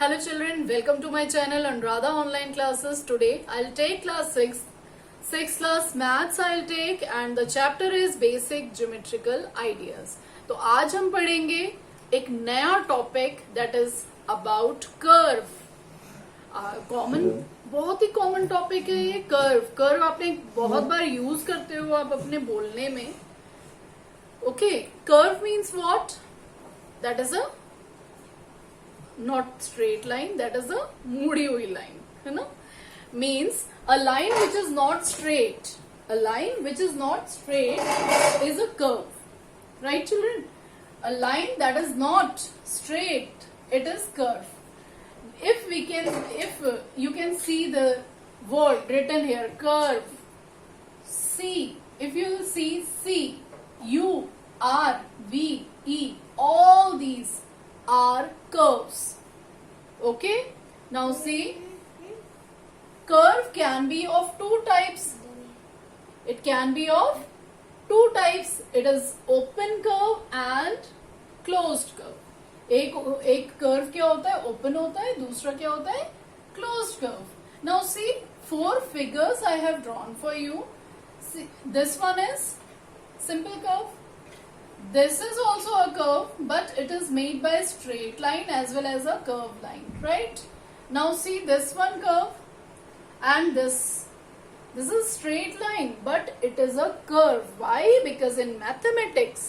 Hello children, welcome to my channel Anuradha Online Classes. Today I'll take class 6 class maths I'll take and the chapter is basic geometrical ideas. तो आज हम पढ़ेंगे एक नया topic that is about curve. बहुत ही common topic है ये curve आपने बहुत बार यूज करते हो आप अपने बोलने में. Okay, curve means what? That is a not straight line, that is a mudi hui line, है ना? Means a line which is not straight, a line which is not straight is a curve, right children? A line that is not straight, it is curve. If you can see the word written here, curve, C, if you see C, U, R, V, E, all these are curves. Okay, now see, curve can be of two types. It can be of two types. It is open curve and closed curve. एक curve क्या होता है? Open होता है. दूसरा क्या होता है? Closed curve. Now see, 4 figures I have drawn for you. See, this one is simple curve. This is also a curve, but it is made by a straight line as well as a curved line, right? Now see this one curve and this is straight line, but it is a curve. Why? Because in mathematics,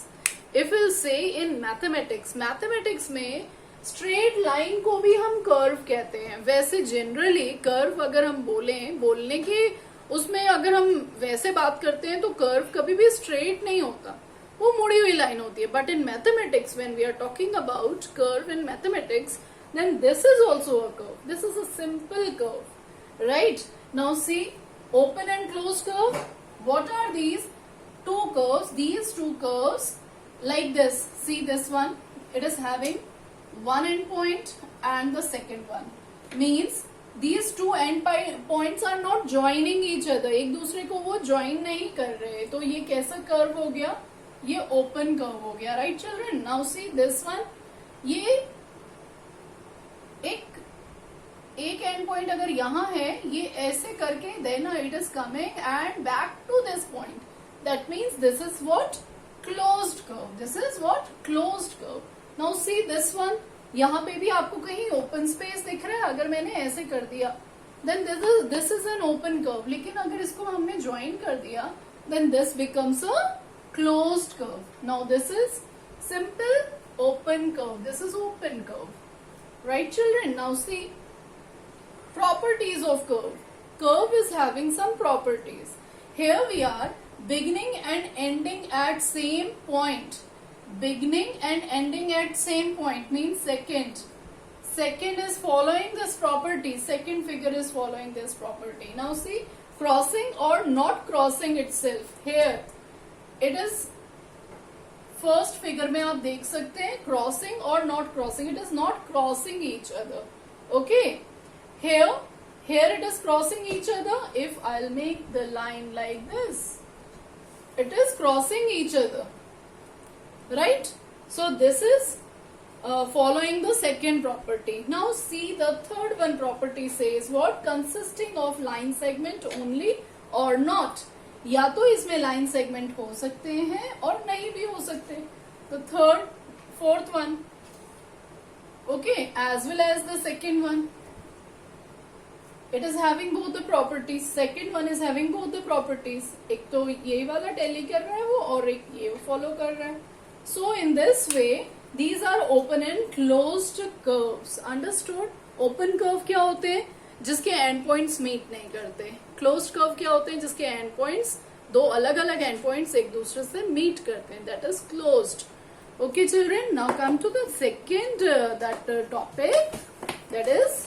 if we'll say in mathematics में straight line को भी हम curve कहते हैं. वैसे generally curve अगर हम बोलने की उसमें अगर हम वैसे बात करते हैं तो curve कभी भी straight नहीं होता, वो मुड़ी हुई लाइन होती है. But in mathematics when we are talking about curve in mathematics, then this is also a curve. This is a simple curve, right? Now see, open and close curve. What are these two curves? These two curves like this. See this one, it is having one end point and the second one. Means these two end points are not joining each other. एक दूसरे को वो join नहीं कर रहे. तो ये कैसा कर्व हो गया? ये ओपन कर्व हो गया, right children? Now see this one, ये एक एंड पॉइंट अगर यहाँ है, ये ऐसे करके then it is coming and back to this point. That means this is what? Closed curve. This is what? Closed curve. Now see this one, यहाँ पे भी आपको कहीं ओपन स्पेस दिख रहा है? अगर मैंने ऐसे कर दिया then this is an open curve. लेकिन अगर इसको हमने ज्वाइन कर दिया then this becomes a closed curve. Now this is simple open curve. This is open curve, right children? Now see, properties of curve. Curve is having some properties. Here we are, beginning and ending at same point. Beginning and ending at same point means second is following this property. Second figure is following this property. Now see, crossing or not crossing itself. Here it is first figure में आप देख सकते हैं crossing or not crossing. It is not crossing each other. Okay, here it is crossing each other. If I'll make the line like this, it is crossing each other, right? So this is following the second property. Now see, the third one property says what? Consisting of line segment only or not. या तो इसमें line segment हो सकते हैं और नहीं भी हो सकते. तो third, fourth one, okay, as well as the second one. It is having both the properties. Second one is having both the properties. एक तो ये वाला टेली कर रहा है वो, और एक ये फॉलो कर रहा है. So in this way these are open and closed curves. Understood? Open curve क्या होते हैं? जिसके एंड पॉइंट्स मीट नहीं करते. क्लोज्ड कर्व क्या होते हैं? जिसके एंड पॉइंट्स, दो अलग अलग एंड पॉइंट्स एक दूसरे से मीट करते हैं. That is closed. Okay children, now come to the second that topic, that is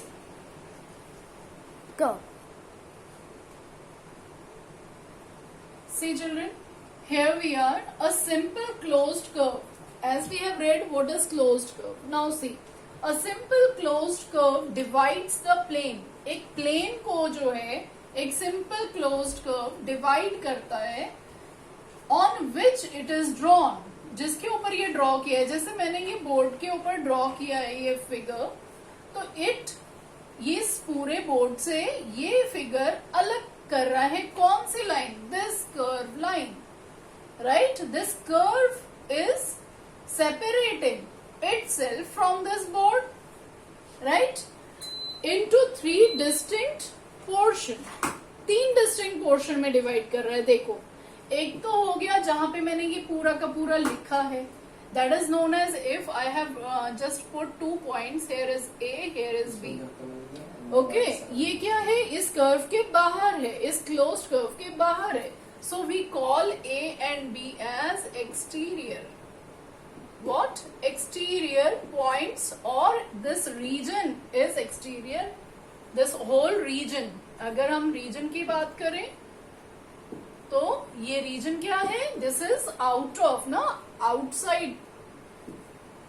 curve. See children, here we are, a simple closed curve. As we have read, what is closed curve? Now see, a simple closed curve divides the plane. एक plane को जो है एक simple closed curve divide करता है, on which it is drawn. जिसके ऊपर ये ड्रॉ किया है, जैसे मैंने ये बोर्ड के ऊपर ड्रॉ किया है ये फिगर, तो ये इस पूरे बोर्ड से ये फिगर अलग कर रहा है कौन सी line? This curve line, right? This curve is separating itself from this board, right, into 3 distinct portion. 3 distinct portion में डिवाइड कर रहा है. देखो, एक तो हो गया जहां पे मैंने ये पूरा का पूरा लिखा है, that is known as, if I have just put 2 points, here is A, here is B. Okay, ये क्या है? इस कर्व के बाहर है, इस क्लोज्ड कर्व के बाहर है. So we call A and B as exterior. What? Exterior points, or this region is exterior. This whole region, अगर हम region की बात करें तो ये region क्या है? This is out of, ना, outside.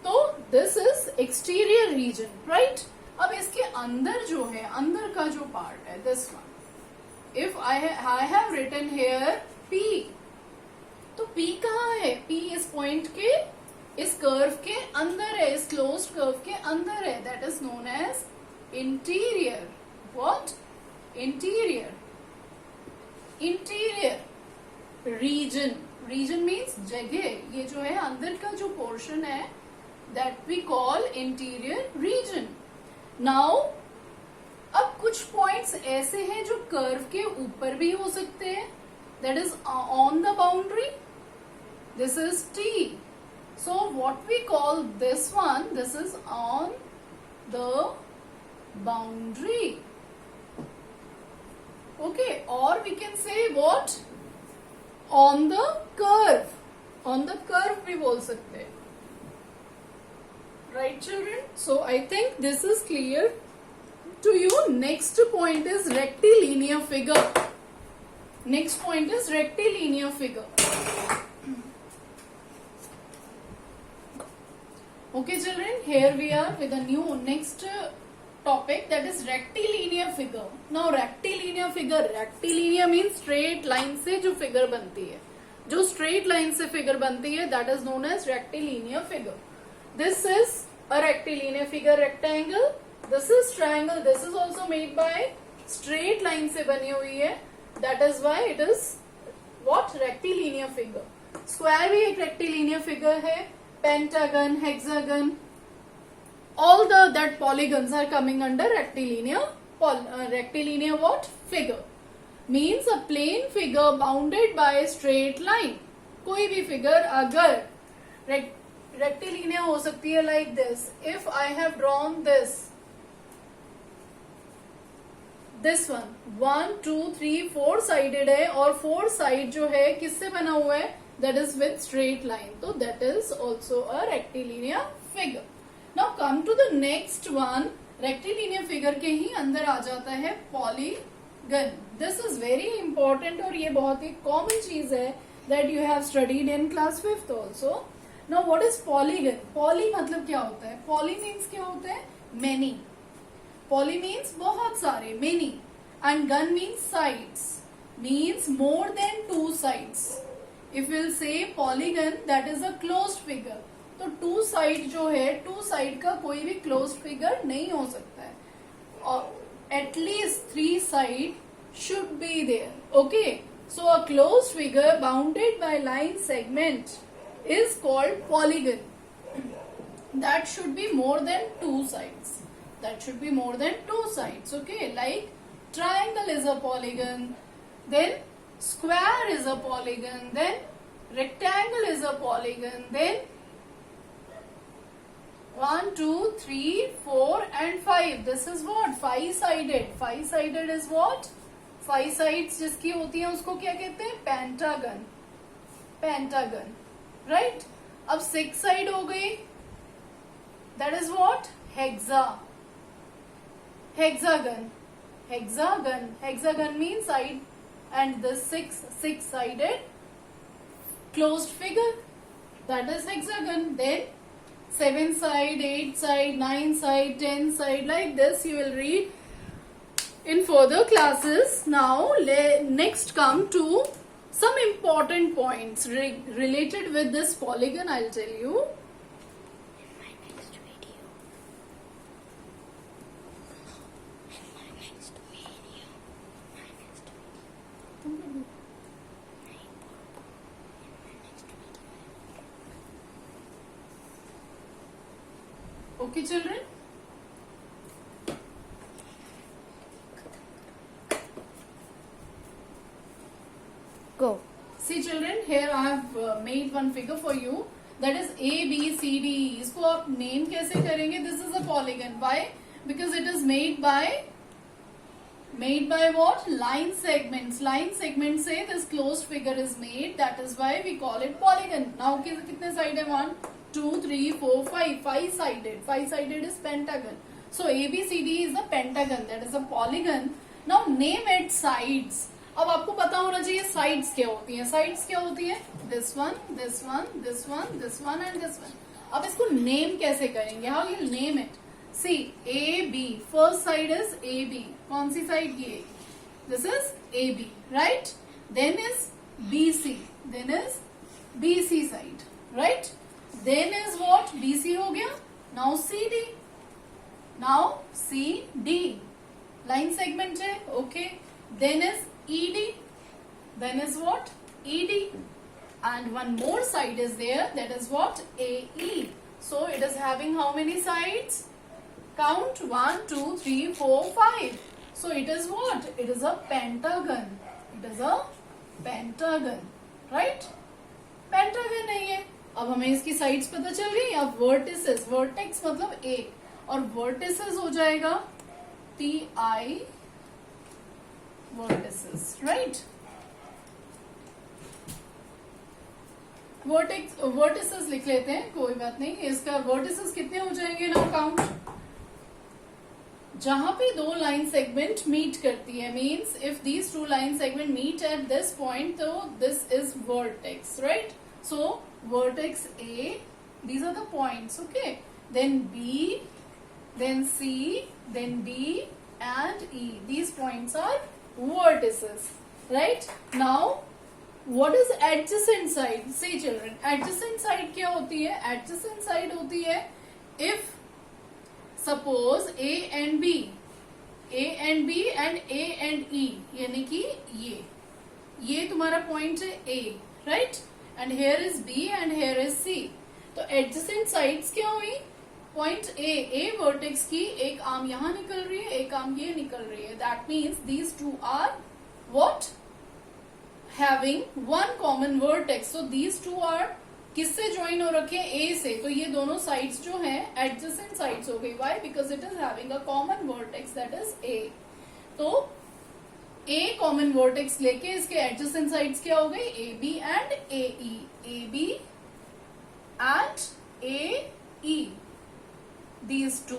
तो this is exterior region, right? अब इसके अंदर जो है, अंदर का जो part है, this one. If I have written here P, तो P कहाँ है? P इस point के, इस कर्व के अंदर है, इस क्लोज कर्व के अंदर है. That is known as interior. What? Interior. Interior region. Region means जगह. ये जो है अंदर का जो पोर्शन है, that we call interior region. Now अब कुछ पॉइंट्स ऐसे हैं जो कर्व के ऊपर भी हो सकते हैं. That is on the boundary. This is T. So what we call this one, this is on the boundary. Okay, or we can say what? On the curve. On the curve भी बोल सकते हैं. Right, children? So I think this is clear to you. Next point is rectilinear figure. Next point is rectilinear figure. Okay, children, here we are with a new next topic, that is rectilinear figure. Now rectilinear figure, rectilinear means straight line से जो figure बनती है, जो straight line से figure बनती है, that is known as rectilinear figure. This is a rectilinear figure, rectangle. This is triangle. This is also made by straight line से बनी हुई है. That is why it is what? Rectilinear figure. Square भी एक rectilinear figure है. Pentagon, hexagon, all that polygons are coming under rectilinear. Rectilinear what? Figure means a plane figure bounded by a straight line. कोई भी figure अगर rectilinear हो सकती है like this. If I have drawn this one, 1, 2, 3, 4 sided है, और 4 side जो है किससे बना हुआ है? That is with straight line. So that is also a rectilinear figure. Now come to the next one. Rectilinear figure के ही अंदर आ जाता है polygon. This is very important और ये बहुत ही common चीज है that you have studied in class 5th also. Now what is polygon? Poly मतलब क्या होता है? Poly means क्या होता है? Many. Poly means बहुत सारे, many. And gun means sides. Means more than 2 sides. If we'll say polygon, that is a closed figure. तो 2 साइड जो है, 2 साइड का कोई भी closed figure नहीं हो सकता है. और at least 3 side should be there. Okay. So a closed figure bounded by line segment is called polygon. That should be more than 2 sides. That should be more than 2 sides. Okay. Like triangle is a polygon. Then square is a polygon, then rectangle is a polygon, then 1, 2, 3, 4 and 5. This is what? 5-sided. 5-sided is what? 5 sides जिसकी होती है उसको क्या कहते हैं? Pentagon. Pentagon. Right? अब 6 side हो गई. That is what? Hexa. Hexagon. Hexagon. Hexagon means side. And the six-sided closed figure, that is hexagon. Then 7 side, 8 side, 9 side, 10 side, like this you will read in further classes. Now next come to some important points related with this polygon. I'll tell you. Okay, children? Go. See children, here I have made one figure for you, that is A, B, C, D, E. इसको आप name कैसे करेंगे? This is a polygon. Why? Because it is made by what? Line segments. Line segments से this closed figure is made. That is why we call it polygon. Now कितने side है? 1, 2, 3, 4, 5. 5-sided. 5-sided is pentagon. So A, B, C, D is a pentagon. That is a polygon. Now name its sides. अब आपको पता होना चाहिए sides क्या होती हैं. साइड्स क्या होती है? This one, this one, this one, this one and this one. अब इसको नेम कैसे करेंगे? How you name it? See A B. First side is A B. कौन सी साइड? ये. This is A B, right? Then is B C. Then is B C side, right? Then is what? B C हो गया. Now C D. Now C D. Line segment है. Okay. Then is ED, then is what? ED, and one more side is there, that is what? AE. So it is having how many sides? Count 1, 2, 3, 4, 5. So it is what? It is a pentagon. It is a pentagon, right? Pentagon है ये. अब हमें इसकी sides पता चल गई. अब vertices, vertex मतलब एक, और वर्टिसेस हो जाएगा TI vertices, right? vertices लिख लेते हैं, कोई बात नहीं. इसका vertices कितने हो जाएंगे? Now count. जहां पे दो लाइन सेगमेंट मीट करती है, means if these two line segment meet at this point, तो this is vertex, right? So vertex A, these are the points, okay? Then B, then C, then D and E. These points are vertices, right? Now what is adjacent side? See children, adjacent side क्या होती है? Adjacent side होती है if suppose A and B and A and E, यानी कि ये तुम्हारा point है A, right? And here is B and here is C. तो adjacent sides क्या हुई? पॉइंट A वर्टेक्स की एक आर्म यहां निकल रही है, एक आर्म ये निकल रही है. That means these two are what? Having one common vertex. So these two are किससे ज्वाइन हो रखे हैं? A से. तो ये दोनों साइड्स जो हैं एडजेसेंट साइड्स हो गई. Why? Because it is having a common vertex, that is A. तो A कॉमन वर्टेक्स लेके इसके एडजेसेंट साइड्स क्या हो गई? AB and AE. AB and AE. These two.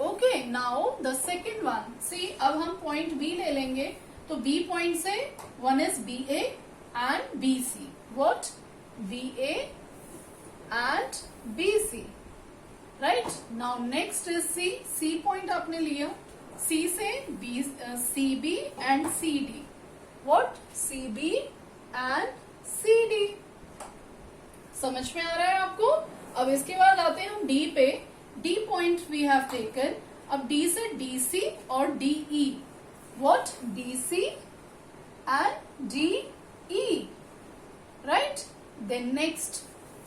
Okay, now the second one. See, अब हम point B ले लेंगे. तो B point से one is BA and BC. What? BA and BC. Right? Now next is C. C point आपने लिया. C से CB and CD. What? CB and CD. समझ में आ रहा है आपको? अब इसके बाद आते हैं हम D पे. D point we have taken. अब D से DC और DE. What? DC and DE. Right? Then next.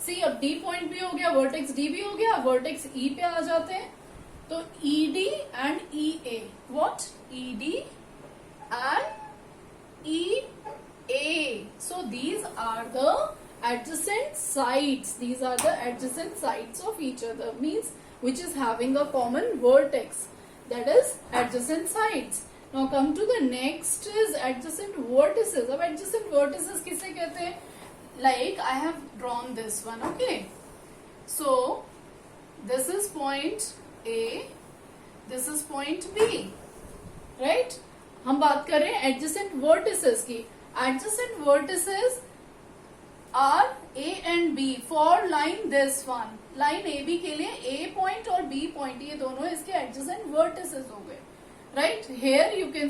See, अब D point भी हो गया, vertex D भी हो गया, vertex E पे आ जाते हैं. तो ED and EA. What? ED and EA. So these are the adjacent sides. These are the adjacent sides of each other. Means which is having a common vertex, that is adjacent sides. Now come to the next is adjacent vertices. अब adjacent vertices किसे कहते हैं? Like I have drawn this one, okay? So this is point A, this is point B, right? हम बात कर रहे हैं adjacent vertices की. Adjacent vertices are A and B for line this one. Line A B के लिए A point और B point ये दोनों इसके एडजेसेंट वर्टिसेस हो गए, right? Here you can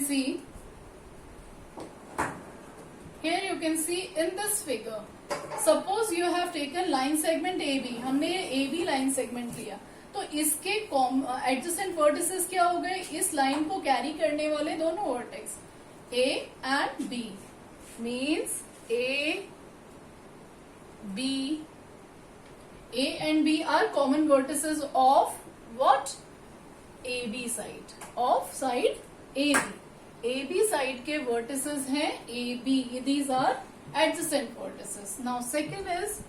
see in this figure. Suppose you have taken line segment A B. हमने A B line segment लिया, तो इसके एडजेसेंट वर्टिसेस क्या हो गए? इस लाइन को कैरी करने वाले दोनों vertex A and B. Means A B and B are common vertices of what? AB side, of side AB. AB side के vertices हैं AB. These are adjacent vertices. Now second is,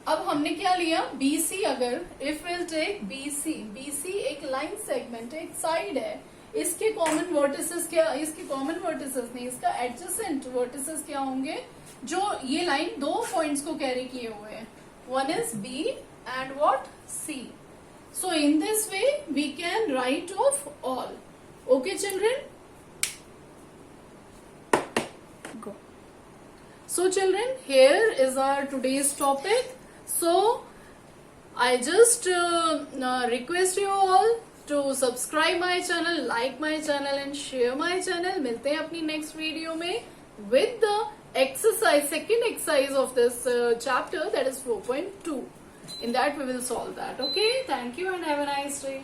अब हमने क्या लिया? BC. अगर if we'll take BC एक line segment है, एक साइड है, इसके कॉमन वर्टिसेस क्या? इसके कॉमन वर्टिसेस नहीं, इसका एडजेसेंट वर्टिसेस क्या होंगे? जो ये लाइन दो पॉइंट्स को कैरी किए हुए हैं. One is B and what? C. So in this way we can write of all. Okay, children? Go. So children, here is our today's topic. So I just request you all to subscribe my channel, like my channel and share my channel. मिलते हैं अपनी next video में with the exercise, second exercise of this chapter, that is 4.2. In that we will solve that. Okay, thank you and have a nice day.